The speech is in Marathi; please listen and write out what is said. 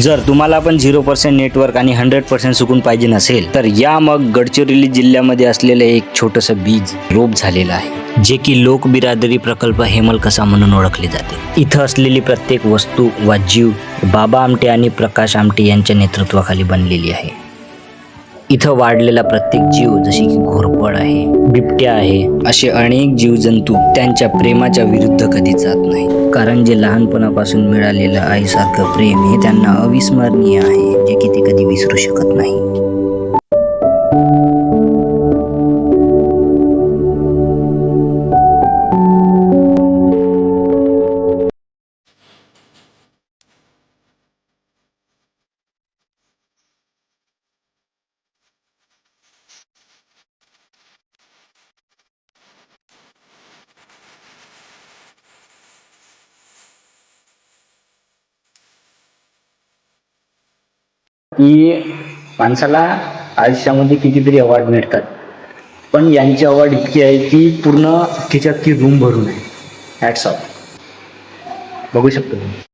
जर तुम्हाला पण 0% नेटवर्क आणि 100% सुकून पाहिजे नसेल तर या मग गडचिरोली जिल्ह्यामध्ये असलेलं एक छोटंसं बीज रोप झालेलं आहे, जे की लोक बिरादरी प्रकल्प हेमलकसा म्हणून ओळखले जाते. इथं असलेली प्रत्येक वस्तू वा जीव बाबा आमटे आणि प्रकाश आमटे यांच्या नेतृत्वाखाली बनलेली आहे. इथं वाढलेला प्रत्येक जीव जसे की घोरपड आहे, बिबट्या आहे, असे अनेक जीवजंतू त्यांच्या प्रेमाच्या विरुद्ध कधी जात नाही, कारण जे लहानपणापासून मिळालेलं आईसारखं प्रेम हे त्यांना अविस्मरणीय आहे, जे की ते कधी विसरू शकत नाही. की माणसाला आयुष्यामध्ये कितीतरी अवॉर्ड मिळतात, पण यांची अवॉर्ड इतकी आहे की पूर्ण तिच्यात ती रूम भरून आहे. Hats off. बघू शकतो तुम्ही.